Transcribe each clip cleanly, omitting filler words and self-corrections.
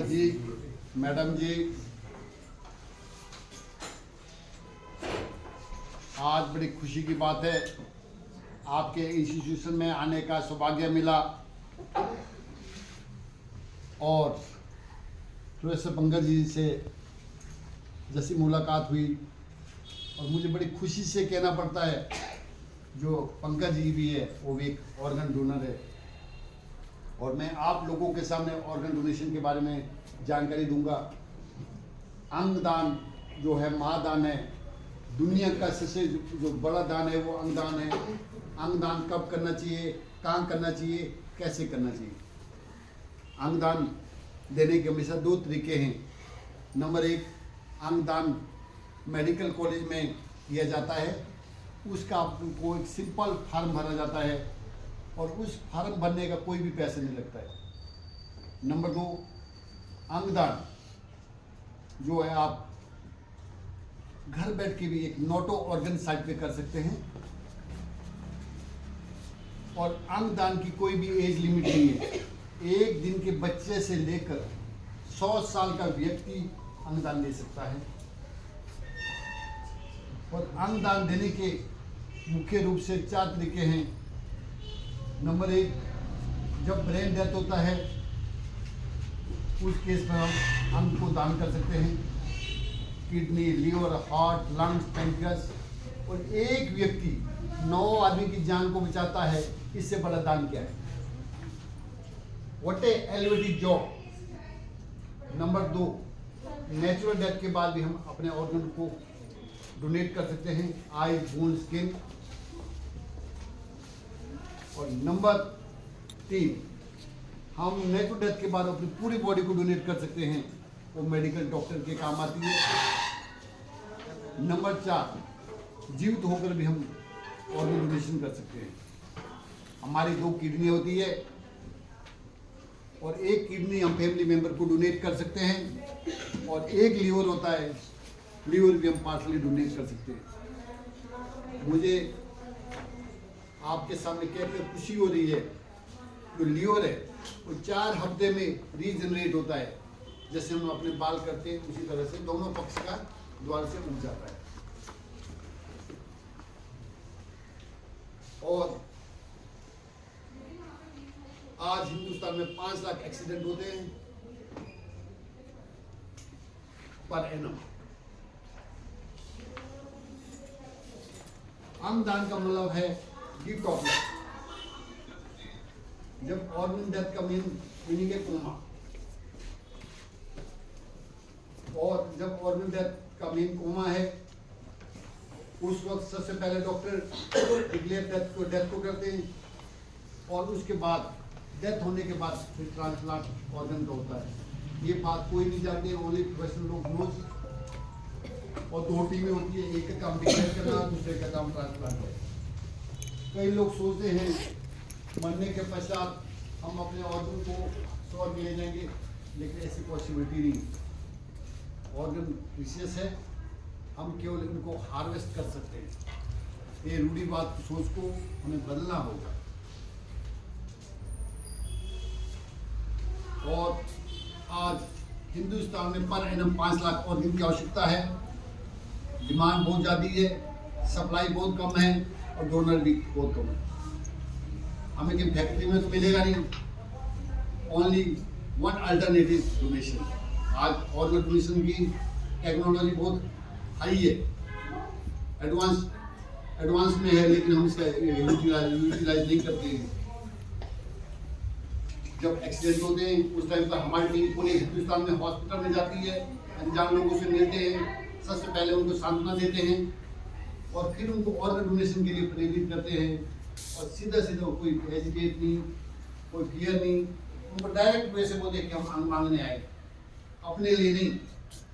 जी, madam जी, आज बड़ी खुशी की बात है, आपके इंस्टीट्यूशन में आने का सौभाग्य मिला और प्रोफेसर पंकज जी से जैसी मुलाकात हुई और मुझे बड़ी खुशी से कहना पड़ता है, जो पंकज जी भी है वो भी एक ऑर्गन डोनर है और मैं आप लोगों के सामने ऑर्गन डोनेशन के बारे में जानकारी दूंगा। अंगदान जो है महादान है, दुनिया का सबसे जो बड़ा दान है वो अंगदान है। अंगदान कब करना चाहिए, कहाँ करना चाहिए, कैसे करना चाहिए। अंगदान देने के हमेशा दो तरीके हैं। नंबर एक, अंगदान मेडिकल कॉलेज में किया जाता है, उसका आपको एक सिंपल फार्म भरा जाता है और उस फार्म भरने का कोई भी पैसा नहीं लगता है। नंबर दो, अंगदान जो है आप घर बैठ के भी एक नोटो ऑर्गन साइट पे कर सकते हैं और अंगदान की कोई भी एज लिमिट नहीं है। एक दिन के बच्चे से लेकर 100 साल का व्यक्ति अंगदान दे सकता है और अंगदान देने के मुख्य रूप से 4 तरीके हैं। नंबर एक, जब ब्रेन डेथ होता है उस केस में हम अंग को दान कर सकते हैं, kidney, liver, heart, lungs, pancreas, और एक व्यक्ति 9 आदमी की जान को बचाता है। इससे बड़ा दान क्या है। What A elevated job. Number 2, natural death के बाद भी हम अपने ऑर्गन को डोनेट कर सकते हैं, आई, बोन, स्किन। और नंबर 3, हम नेचुरल डेथ के बाद अपनी पूरी बॉडी को डोनेट कर सकते हैं, वो मेडिकल डॉक्टर के काम आती है। नंबर 4, जीवित होकर भी हम ऑर्गन डोनेशन कर सकते हैं। हमारी 2 किडनी होती है और एक किडनी हम फैमिली मेंबर को डोनेट कर सकते हैं और एक लीवर होता है, लीवर भी हम पार्शली डोनेट कर सकते हैं। मुझे आपके सामने कहकर खुशी हो रही है, जो लीवर है वो 4 हफ्ते में रीजनरेट होता है। जैसे हम अपने बाल करते हैं उसी तरह से दोनों पक्ष का द्वार से उग जाता है। और आज हिंदुस्तान में 5 लाख एक्सीडेंट होते हैं पर एनम। अंगदान का मतलब है गिफ्ट ऑफ लाइफ। जब ऑर्गन डेथ का मीनिंग है कोमा, और जब ऑर्गन डेथ का मेन कोमा है उस वक्त सबसे पहले डॉक्टर डिक्लेयर डेथ को करते हैं और उसके बाद डेथ होने के बाद फिर ट्रांसप्लांट ऑर्गन का होता है। ये बात कोई नहीं जानते, ओनली प्रोफेशनल लोग नोज। और 2 टीमें होती है, एक का काम डिक्लेयर करना, दूसरे का काम ट्रांसप्लांट है। कई लोग सोचते हैं मरने के पश्चात हम अपने ऑर्गन को स्वर्ग ले जाएंगे, लेकिन ऐसी पॉसिबिलिटी नहीं। ऑर्गन प्रीशियस है, हम केवल इनको हार्वेस्ट कर सकते हैं। ये रूढ़िवाद सोच को हमें बदलना होगा। और आज हिंदुस्तान में पर एनम 5 लाख ऑर्गन की आवश्यकता है। डिमांड बहुत ज़्यादा है, सप्लाई बहुत कम है और डोनर भी बहुत कम है। हमें कि फैक्ट्री में तो मिलेगा नहीं। Only one alternative donation. आज ऑर्गन डोनेशन की टेक्नोलॉजी बहुत हाई है, एडवांस में है, लेकिन हम इसका यूटिलाइज नहीं करते हैं। जब एक्सीडेंट होते हैं उस टाइम पर हमारी टीम पूरे हिंदुस्तान में हॉस्पिटल में जाती है, अनजान लोगों से मिलते हैं, सबसे पहले उनको सांत्वना देते हैं और फिर उनको ऑर्गन डोनेशन के लिए प्रेरित करते हैं। और सीधा कोई हेजिटेट नहीं, कोई फियर नहीं, उनको डायरेक्ट वे से बोलते हैं कि हम अंग मांगने आए, अपने लिए नहीं,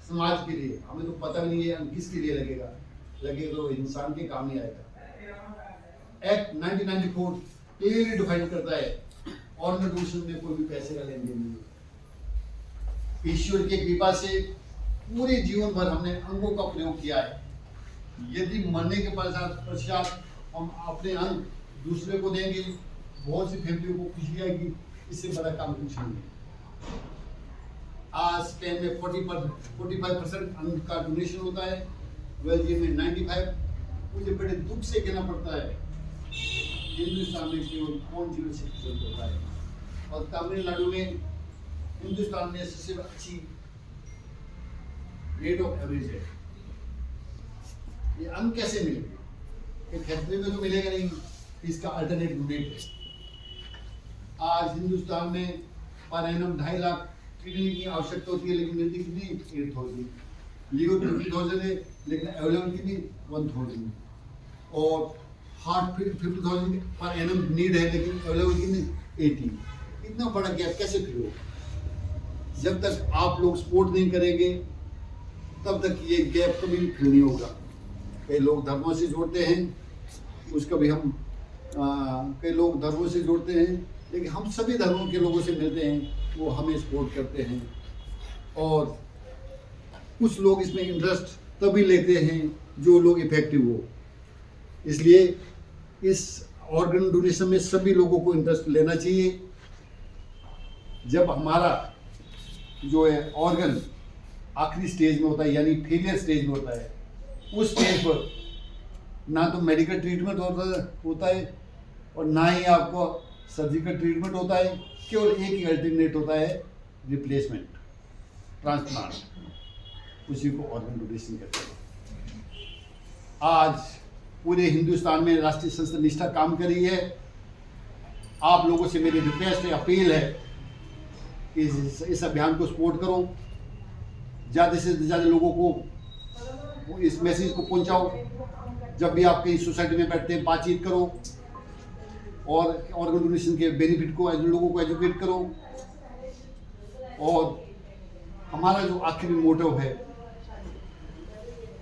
समाज के लिए। हमें तो पता भी नहीं है अंग किसके लिए लगेगा तो इंसान के काम ही आएगा। एक्ट 1994 क्लियरली डिफाइन करता है ऑर्गन डोनेशन में कोई भी पैसे का लेन देन नहीं है। ईश्वर की कृपा से पूरे जीवन भर हमने अंगों का प्रयोग किया है। यदि मरने के पश्चात हम अपने अंग दूसरे को देंगे, बहुत सी फैमिलियों को खुशी आएगी। इससे बड़ा काम कुछ नहीं है। आज स्पेन में 45% अन्न का डोनेशन होता है, बेल्जियम में 95। मुझे बड़े दुख से कहना पड़ता है हिंदुस्तान में केवल 0.06% होता है, और तमिलनाडु में हिंदुस्तान में सबसे अच्छी रेट ऑफ एवरेज है। ये अन्न कैसे मिलेगा? एक फैक्ट्री में तो मिलेगा नहीं, इसका अल्टरनेटिव रेट है। आज हिंदुस्तान में पर एनम 2.5 लाख किडनी की आवश्यकता होती है, लेकिन मिलती कितनी 8,000। लीवर 50,000 है, लेकिन अवेलेबल कितनी 1,000। और हार्ट 50,000 पर एनम नीड है, लेकिन अवेलेबल कितनी 80। इतना बड़ा गैप कैसे फिल होगा? जब तक आप लोग सपोर्ट नहीं करेंगे तब तक ये गैप कभी भी फिल नहीं होगा। कई लोग धर्मों से जोड़ते हैं, उसका भी हम कई लोग धर्मों से जोड़ते हैं, लेकिन हम सभी धर्मों के लोगों से मिलते हैं, वो हमें सपोर्ट करते हैं। और कुछ लोग इसमें इंटरेस्ट तभी लेते हैं जो लोग इफेक्टिव हो। इसलिए इस ऑर्गन डोनेशन में सभी लोगों को इंटरेस्ट लेना चाहिए। जब हमारा जो है ऑर्गन आखिरी स्टेज में होता है, यानी फेलियर स्टेज में होता है, उस स्टेज पर ना तो मेडिकल ट्रीटमेंट होता है और ना ही आपको सर्जिकल ट्रीटमेंट होता है। केवल एक ही अल्टरनेट होता है, रिप्लेसमेंट, ट्रांसप्लांट। उसी को ऑर्गन डोनेशन कहते हैं। आज पूरे हिंदुस्तान में राष्ट्रीय संस्था निष्ठा काम कर रही है। आप लोगों से मेरी रिक्वेस्ट है, अपील है कि इस अभियान को सपोर्ट करो, ज़्यादा से ज़्यादा लोगों को इस मैसेज को पहुंचाओ। जब भी आप कहीं सोसाइटी में बैठते हैं, बातचीत करो और ऑर्गन डोनेशन के बेनिफिट को लोगों को एजुकेट करो। और हमारा जो आखिरी मोटिव है,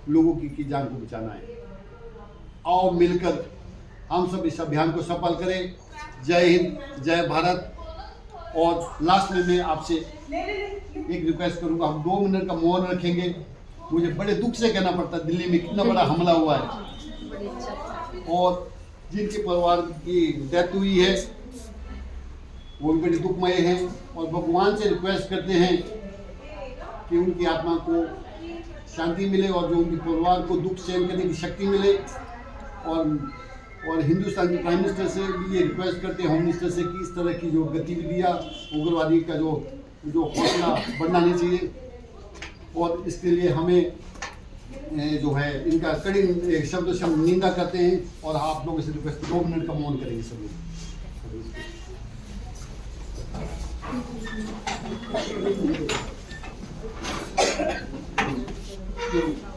लोगों की जान को बचाना है। आओ मिलकर हम सब इस अभियान को सफल करें। जय हिंद, जय भारत। और लास्ट में मैं आपसे एक रिक्वेस्ट करूंगा, हम 2 मिनट का मौन रखेंगे। मुझे बड़े दुख से कहना पड़ता है, दिल्ली में कितना बड़ा हमला हुआ है और जिनके परिवार की डेथ हुई है वो भी बड़ी दुखमय है। और भगवान से रिक्वेस्ट करते हैं कि उनकी आत्मा को शांति मिले और जो उनके परिवार को दुख सहन करने की शक्ति मिले। और हिंदुस्तान के प्राइम मिनिस्टर से भी ये रिक्वेस्ट करते हैं, होम मिनिस्टर से, कि इस तरह की जो गतिविधियाँ उग्रवादी का जो हौसला बढ़ना नहीं चाहिए। और इसके लिए हमें जो है इनका कड़ी शब्द से हम निंदा करते हैं। और आप लोगों से रिक्वेस्ट 2 मिनट का मौन करेंगे सभी। Thank you.